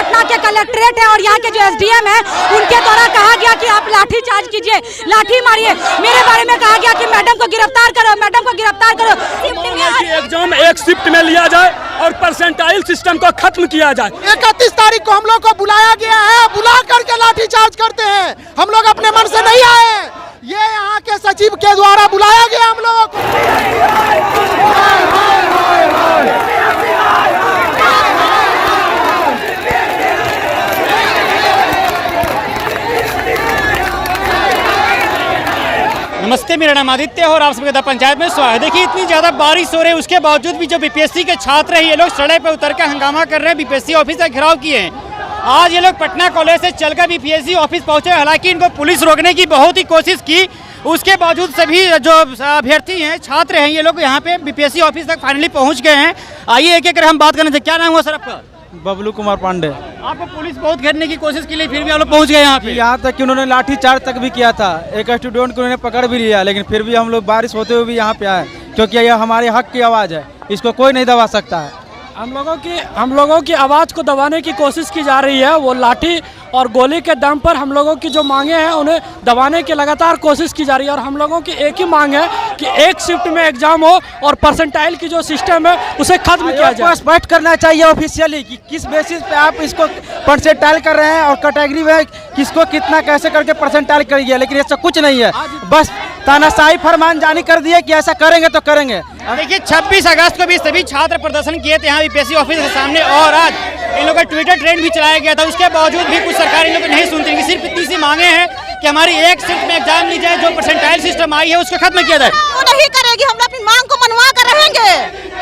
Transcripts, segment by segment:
पटना के कलेक्ट्रेट है और यहाँ के जो एसडीएम है उनके द्वारा कहा गया कि आप लाठी चार्ज कीजिए, लाठी मारिए। मेरे बारे में कहा गया कि मैडम को गिरफ्तार करो, मैडम को गिरफ्तार करो। एग्जाम एक शिफ्ट में लिया जाए और परसेंटाइल सिस्टम को खत्म किया जाए। 31 तारीख को हम लोग को बुलाया गया है, बुला करके लाठी चार्ज करते हैं। हम लोग अपने मन से नहीं आए, ये यहाँ के सचिव के द्वारा बुलाया गया हम लोगों को। नमस्ते, मेरा नाम आदित्य और आप सभी का पंचायत में स्वागत है। देखिए, इतनी ज़्यादा बारिश हो रही है, उसके बावजूद भी जो बीपीएससी के छात्र हैं ये लोग सड़क पे उतर कर हंगामा कर रहे हैं, बीपीएससी ऑफिस का घेराव किए हैं। आज ये लोग पटना कॉलेज से चलकर बीपीएससी ऑफिस पहुंचे। हालांकि इनको पुलिस रोकने की बहुत ही कोशिश की, उसके बावजूद सभी जो अभ्यर्थी हैं, छात्र हैं, ये लोग यहाँ पे बीपीएससी ऑफिस तक फाइनली पहुँच गए हैं। आइए एक एक कर हम बात करने थे। क्या नाम हुआ सर आपका? बबलू कुमार पांडे। आपको पुलिस बहुत घेरने की कोशिश की, फिर भी आप लोग पहुँच गए यहाँ पे। यहाँ तक कि उन्होंने लाठी चार्ज तक भी किया था, एक स्टूडेंट को उन्होंने पकड़ भी लिया, लेकिन फिर भी हम लोग बारिश होते हुए भी यहाँ पे आए, क्योंकि यह हमारे हक की आवाज़ है, इसको कोई नहीं दबा सकता है। हम लोगों की आवाज़ को दबाने की कोशिश की जा रही है। वो लाठी और गोली के दम पर हम लोगों की जो मांगे हैं उन्हें दबाने की लगातार कोशिश की जा रही है। और हम लोगों की एक ही मांग है कि एक शिफ्ट में एग्जाम हो और परसेंटाइल की जो सिस्टम है उसे खत्म किया जाए। स्पष्ट करना चाहिए ऑफिशियली कि किस बेसिस पे आप इसको परसेंटाइल कर रहे हैं और कैटेगरी में किसको कितना कैसे करके परसेंटाइल करिए, लेकिन ऐसा कुछ नहीं है। बस तानाशाही फरमान जारी कर दिए कि ऐसा करेंगे तो करेंगे। देखिए, 26 अगस्त को भी सभी छात्र प्रदर्शन किए थे यहाँ बीपीएससी ऑफिस के सामने, और आज इन लोगों का ट्विटर ट्रेंड भी चलाया गया था। उसके बावजूद भी कुछ सरकार इन लोग नहीं सुनती। सिर्फ इतनी सी मांगे हैं कि हमारी एक शिफ्ट में एग्जाम ली जाए, जो परसेंटाइल सिस्टम आई है उसको खत्म किया जाए। वो नहीं करेगी, हम अपनी मांग को मनवा कर रहेंगे।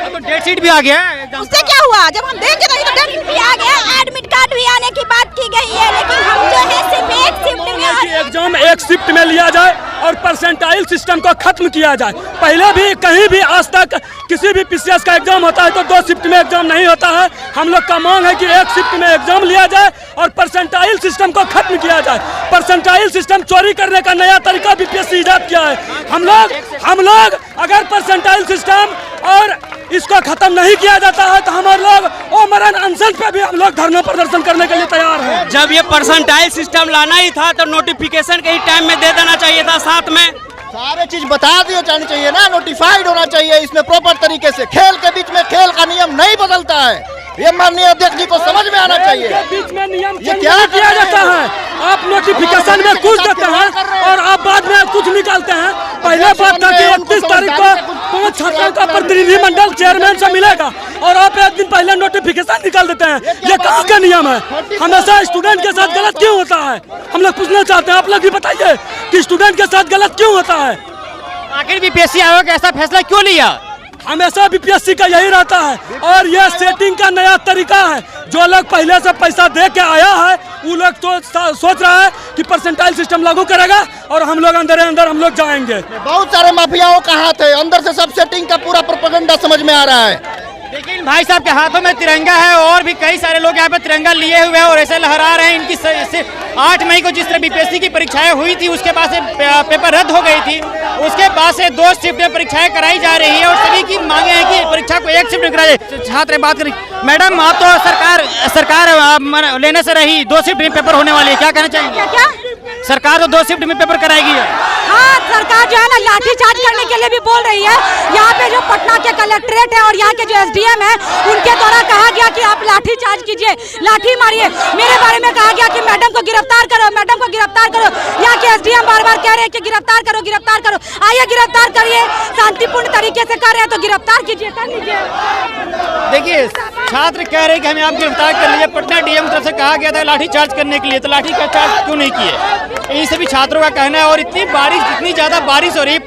अब तो डेट शीट भी आ गया है, उससे क्या हुआ? जब हम देंगे तो डेट शीट भी आ गया, एडमिट कार्ड भी आने की बात की गई है, लेकिन हम जो है सिर्फ एक शिफ्ट में एग्जाम एक शिफ्ट में लिया जाए और परसेंटाइल सिस्टम को खत्म किया जाए। पहले भी कहीं भी आज तक किसी भी पीसीएस का एग्जाम होता है तो 2 शिफ्ट में एग्जाम नहीं होता है। हम लोग का मांग है कि एक शिफ्ट में एग्जाम लिया जाए और परसेंटाइल सिस्टम को खत्म किया जाए। परसेंटाइल सिस्टम चोरी करने का नया तरीका बीपीएससी इजाद किया है। हम लोग अगर परसेंटाइल सिस्टम और इसको खत्म नहीं किया जाता है तो हम लोग मरण अनशन पे भी हम लोग धरना प्रदर्शन करने के लिए तैयार हैं। जब ये परसेंटाइल सिस्टम लाना ही था तो नोटिफिकेशन के ही टाइम में दे देना चाहिए था, साथ में सारे चीज बता दिए जानी चाहिए ना, नोटिफाइड होना चाहिए इसमें प्रॉपर तरीके से। खेल के बीच में खेल का नियम नहीं बदलता है, ये माननीय अध्यक्ष जी को समझ में आना चाहिए। बीच में नियम ये क्या किया जाता है? आप नोटिफिकेशन में कुछ देते हैं और आप बाद में कुछ निकालते हैं। पहले बात था कि 31 तारीख को 5 छात्रों का प्रतिनिधिमंडल चेयरमैन से मिलेगा और आप एक दिन पहले नोटिफिकेशन निकाल देते हैं। ये कहाँ का नियम है? हमेशा स्टूडेंट के साथ गलत क्यों होता है? हम लोग पूछना चाहते हैं, आप लोग भी बताइए कि स्टूडेंट के साथ गलत क्यों होता है? आखिर बीपीएससी आयोग ऐसा फैसला क्यों लिया? हमेशा बीपीएससी का यही रहता है और यह सेटिंग का नया तरीका है। जो लोग पहले से पैसा दे के आया है वो लोग तो सोच रहा है कि परसेंटाइल सिस्टम लागू करेगा और हम लोग अंदर हम लोग जाएंगे। बहुत सारे माफियाओं का हाथ है अंदर से, सब सेटिंग का पूरा प्रोपेगेंडा समझ में आ रहा है। लेकिन भाई साहब के हाथों में तिरंगा है और भी कई सारे लोग यहाँ पे तिरंगा लिए हुए हैं और ऐसे लहरा रहे हैं। इनकी 8 मई को जिस तरह बीपीएससी की परीक्षाएं हुई थी उसके बाद से पेपर रद्द हो गई थी, उसके बाद से 2 शिफ्ट में परीक्षाएं कराई जा रही है और सभी की मांगे हैं कि परीक्षा को एक शिफ्ट में कराई जाए। छात्र बात करें, मैडम आप तो सरकार लेने से रही, 2 शिफ्ट में पेपर होने वाली है, क्या कहना चाहेंगे? क्या सरकार तो 2 शिफ्ट में पेपर कराएगी। हाँ, सरकार जो है ना लाठी चार्ज करने के लिए भी बोल रही है। यहाँ पे जो पटना के कलेक्ट्रेट है और यहाँ के जो एसडीएम है उनके द्वारा कहा गया कि आप लाठी चार्ज कीजिए, लाठी मारिए। मेरे बारे में कहा गया कि मैडम को गिरफ्तार करो, मैडम को गिरफ्तार करो। यहाँ के एसडीएम बार बार कह रहे हैं कि गिरफ्तार करो, गिरफ्तार करो। आइए गिरफ्तार करिए, शांतिपूर्ण तरीके से कर रहे हैं तो गिरफ्तार कीजिए, कर लीजिए। देखिए, छात्र कह रहे हैं कि हमें आप गिरफ्तार कर लीजिए। पटना डीएम की तरफ से कहा गया था लाठी चार्ज करने के लिए, तो लाठी का चार्ज क्यों नहीं किए? यही सभी छात्रों का कहना है। और इतनी ज़्यादा बारिश हो रही है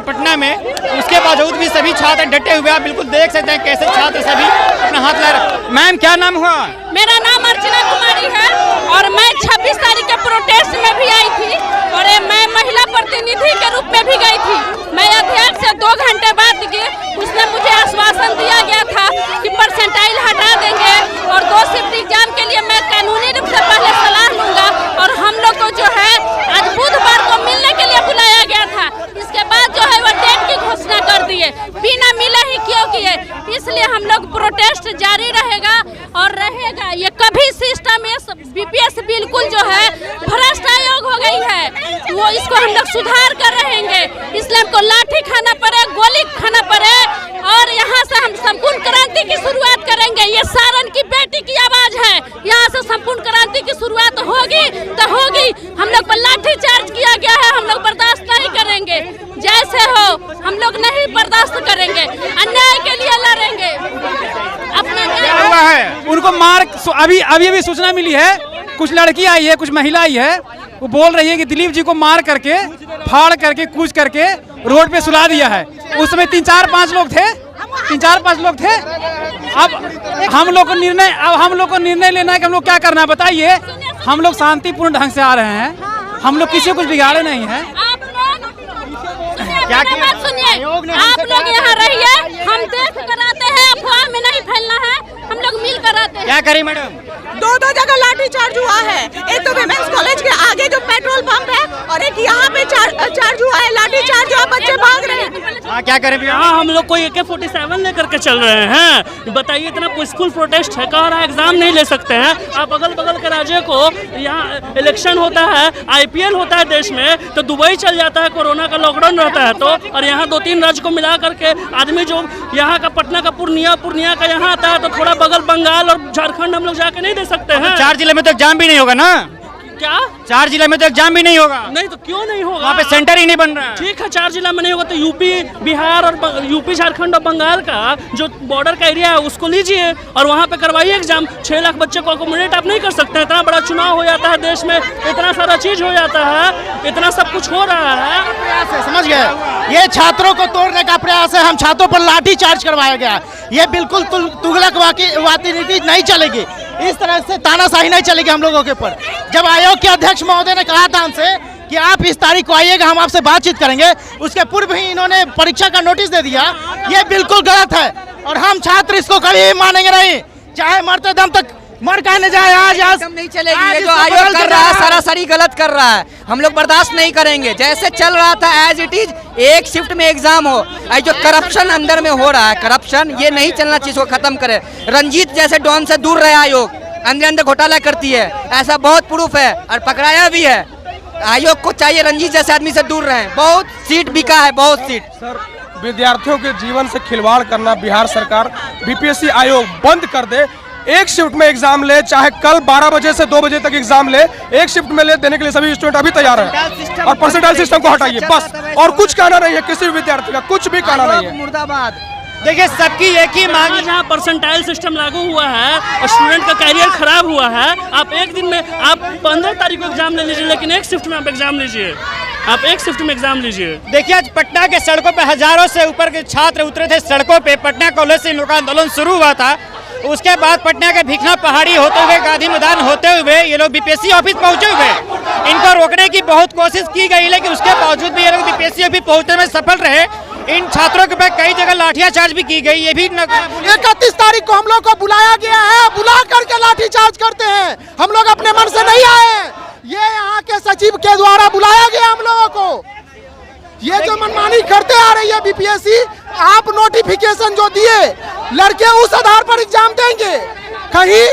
पटना में, उसके बावजूद भी सभी छात्र डटे हुए हैं। बिल्कुल देख सकते हैं कैसे छात्र सभी अपना हाथ ला रहे। मैम क्या नाम हुआ? मेरा नाम अर्चना कुमारी है और मैं 26 तारीख के प्रोटेस्ट में भी आई थी और मैं महिला प्रतिनिधि के रूप में भी गई थी। मैं अध्यक्ष से 2 घंटे बाद गई, उसने मुझे आश्वासन दिया गया था कि परसेंटाइल हटा देंगे और 2 शिफ्ट एग्जाम के लिए मैं कानूनी रूप से पहले सलाह लूंगा। और हम लोग को जो है आज बुधवार को मिलने के लिए बुलाया गया था, इसके बाद जो है वो डेट की घोषणा कर दिए, बिना मिला ही क्यों किए। इसलिए हम लोग प्रोटेस्ट जारी रहेगा और रहेगा, ये कभी सिस्टम में बीपीएससी बिल्कुल जो है भ्रष्ट आयोग हो गई है। वो इसको हम लोग सुधार कर रहेंगे, इसलिए हमको लाठी खाना पड़े, गोली खाना पड़े, और यहाँ से हम संपूर्ण क्रांति की शुरुआत करेंगे। ये सारण की बेटी की आवाज है, यहाँ से संपूर्ण क्रांति की शुरुआत होगी तो होगी। हम लोग पर लाठी चार्ज किया गया है, हम लोग बर्दाश्त नहीं करेंगे। जैसे हो हम लोग नहीं बर्दाश्त करेंगे, अन्याय के लिए लड़ेंगे। अपना हुआ है उनको मार, अभी सूचना मिली है, कुछ लड़की आई है, कुछ महिला आई है, वो बोल रही है कि दिलीप जी को मार करके, फाड़ करके, कूच करके रोड पे सुला दिया है। उस समय 3-4-5 लोग थे, 3-4-5 लोग थे। अब हम लोग को निर्णय लेना है कि हम लोग क्या करना है, बताइए। हम लोग शांतिपूर्ण ढंग से आ रहे हैं, हम लोग किसी को कुछ बिगाड़े नहीं है। क्या बात सुनिए, आप लोग यहाँ रहिए, हम देख कर आते हैं, अफवाह में नहीं फैलना है, हम लोग मिल कर आते हैं। क्या करें मैडम? 2 जगह लाठी चार्ज हुआ है, एक तो विमेंस कॉलेज के आगे जो पेट्रोल पंप है, और एक यहाँ पे चार्ज हुआ है, लाठी चार्ज हुआ, बच्चे भाग रहे हैं। हाँ, क्या करें भैया? हाँ, हम लोग को AK-47 लेकर के चल रहे हैं। बताइए, इतना पीसफुल प्रोटेस्ट है, कह रहा है एग्जाम नहीं ले सकते हैं आप। अगल बगल के राज्य को यहाँ इलेक्शन होता है, IPL होता है देश में, तो दुबई चल जाता है, कोरोना का लॉकडाउन रहता है तो, और यहाँ 2-3 राज्य को मिला करके आदमी जो यहाँ का पटना का पूर्णिया का यहाँ आता है, तो थोड़ा बगल बंगाल और झारखंड हम लोग जाके नहीं दे सकते हैं। 4 जिले में तो एग्जाम भी नहीं होगा ना? क्या 4 जिले में तो एग्जाम भी नहीं होगा? नहीं तो क्यों नहीं होगा? वहाँ पे सेंटर ही नहीं बन रहा है। ठीक है, 4 जिला में नहीं होगा तो यूपी, बिहार और यूपी, झारखंड और बंगाल का जो बॉर्डर का एरिया है उसको लीजिए और वहाँ पे करवाइए एग्जाम। 6 लाख बच्चे को अकोमोडेट आप नहीं कर सकते। इतना बड़ा चुनाव हो जाता है देश में, इतना सारा चीज हो जाता है, इतना सब कुछ हो रहा है। समझ गए, ये छात्रों को तोड़ने का प्रयास है। हम छात्रों पर लाठी चार्ज करवाया गया, ये बिल्कुल तुगलकवादी नीति नहीं चलेगी, इस तरह से तानाशाही नहीं चलेगी हम लोगों के ऊपर। जब आयोग के अध्यक्ष महोदय ने कहा था हमसे कि आप इस तारीख को आइएगा, हम आपसे बातचीत करेंगे, उसके पूर्व ही इन्होंने परीक्षा का नोटिस दे दिया। ये बिल्कुल गलत है और हम छात्र इसको कभी मानेंगे नहीं, चाहे मरते दम तक मर कहने जाए। आज नहीं चलेगी, ये जो आयोग कर रहा है सरासरी गलत कर रहा है, हम लोग बर्दाश्त नहीं करेंगे। जैसे चल रहा था एज इट इज, एक शिफ्ट में एग्जाम हो। जो करप्शन अंदर में हो रहा है, करप्शन ये नहीं चलना चाहिए, इसको खत्म करे। रंजीत जैसे डॉन से दूर रहे आयोग, अंदर घोटाला करती है, ऐसा बहुत प्रूफ है और पकड़ाया भी है। आयोग को चाहिए रंजीत जैसे आदमी से दूर रहे। बहुत सीट बिका है, बहुत सीट। सर, विद्यार्थियों के जीवन से खिलवाड़ करना बिहार सरकार, बीपीएससी आयोग बंद कर दे। एक शिफ्ट में एग्जाम ले, चाहे कल 12 बजे से 2 बजे तक एग्जाम ले, एक शिफ्ट में ले देने के लिए सभी स्टूडेंट अभी तैयार हैं। और परसेंटाइल सिस्टम को हटाइए बस, और कुछ कहना नहीं है किसी भी विद्यार्थी का, कुछ भी कहना नहीं है। मुर्दाबाद। देखिए, सबकी एक ही मांग, जहाँ परसेंटाइल सिस्टम लागू हुआ है और स्टूडेंट का कैरियर खराब हुआ है, आप एक दिन में, आप 15 तारीख को एग्जाम ले लीजिए, लेकिन एक शिफ्ट में आप एग्जाम लीजिए, आप एक शिफ्ट में एग्जाम लीजिए। देखिए, आज पटना के सड़कों पे हजारों से ऊपर के छात्र उतरे थे सड़कों पे। पटना कॉलेज से इन लोगों का आंदोलन शुरू हुआ था। उसके बाद पटना के भिखना पहाड़ी होते हुए, गांधी मैदान होते हुए ये लोग बीपीएससी ऑफिस पहुंचे हुए। इनको रोकने की बहुत कोशिश की गई, लेकिन उसके बावजूद भी ये लोग बीपीएससी ऑफिस पहुंचने में सफल रहे। इन छात्रों के पे कई जगह लाठियां चार्ज भी की गई। ये भी 31 तारीख को हम लोग को बुलाया गया है, बुला करके लाठी चार्ज करते हैं। हम लोग अपने मन से नहीं आए, ये यहाँ के सचिव के द्वारा बुलाया गया हम लोगों को। ये जो मनमानी करते आ रही है बीपीएससी, आप नोटिफिकेशन जो दिए, लड़के उस आधार पर एग्जाम देंगे। कहीं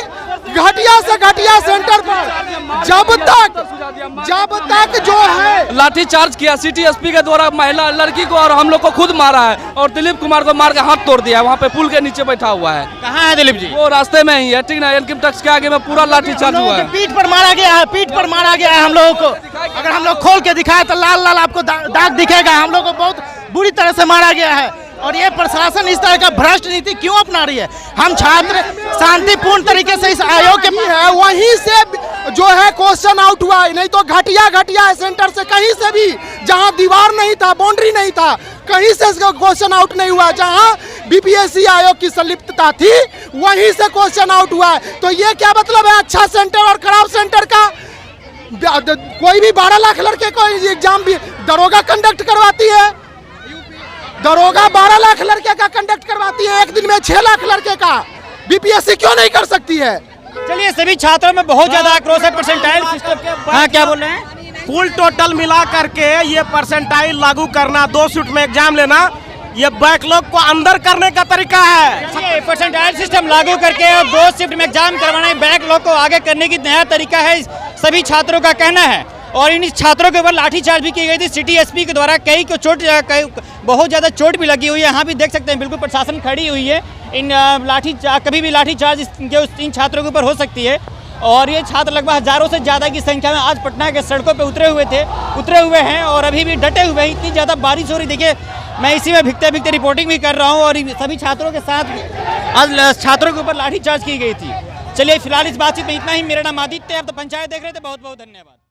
घटिया से घटिया सेंटर पर जब तक जो है लाठी चार्ज किया सिटी एसपी के द्वारा, महिला लड़की को और हम लोग को खुद मारा है, और दिलीप कुमार को मार के हाथ तोड़ दिया है। वहाँ पे पुल के नीचे बैठा हुआ है। कहाँ है दिलीप जी? वो रास्ते में ही है, ठीक ना, इनकम टैक्स के आगे में पूरा लाठी चार्ज हुआ है। पीठ पर मारा गया है, पीठ पर मारा गया है हम लोगों को। अगर हम लोग खोल के दिखाए तो लाल लाल आपको दाग दिखेगा। हम लोग को बहुत बुरी तरह से मारा गया है, और ये प्रशासन इस तरह का भ्रष्ट नीति क्यों अपना रही है? हम छात्र शांतिपूर्ण तरीके से इस आयोग के है, वहीं से जो है क्वेश्चन आउट हुआ है, नहीं तो घटिया सेंटर से कहीं से भी, जहां दीवार नहीं था, बाउंड्री नहीं था, कहीं से क्वेश्चन आउट नहीं हुआ। जहां बीपीएससी आयोग की संलिप्तता थी वहीं से क्वेश्चन आउट हुआ है। तो ये क्या मतलब है अच्छा सेंटर और खराब सेंटर का? कोई भी 12 लाख लड़के को एग्जाम भी दरोगा कंडक्ट करवाती है, दरोगा 12 लाख लड़के का कंडक्ट करवाती है, एक दिन में 6 लाख लड़के का। बीपीएससी क्यों नहीं कर सकती है? चलिए, सभी छात्रों में बहुत ज्यादा आक्रोश है परसेंटाइल सिस्टम के। हाँ, क्या बोल रहे हैं? फुल टोटल मिला करके ये परसेंटाइल लागू करना, 2 शिफ्ट में एग्जाम लेना, ये बैकलॉग को अंदर करने का तरीका है। परसेंटाइल सिस्टम लागू करके और 2 शिफ्ट में एग्जाम करवाना बैकलॉग को आगे करने की नया तरीका है, सभी छात्रों का कहना है। और इन छात्रों के ऊपर लाठीचार्ज भी की गई थी सिटी एसपी के द्वारा, कई को बहुत ज़्यादा चोट भी लगी हुई है। यहाँ भी देख सकते हैं बिल्कुल प्रशासन खड़ी हुई है। कभी भी लाठीचार्ज इन छात्रों के ऊपर हो सकती है। और ये छात्र लगभग हज़ारों से ज़्यादा की संख्या में आज पटना के सड़कों पे उतरे हुए हैं और अभी भी डटे हुए हैं। इतनी ज़्यादा बारिश हो रही, देखिए मैं इसी में भीगते रिपोर्टिंग भी कर रहा हूँ। और सभी छात्रों के साथ आज छात्रों के ऊपर लाठीचार्ज की गई थी। चलिए फिलहाल इस बातचीत में इतना ही। मेरा नाम आदित्य है, आप तो पंचायत देख रहे थे। बहुत बहुत धन्यवाद।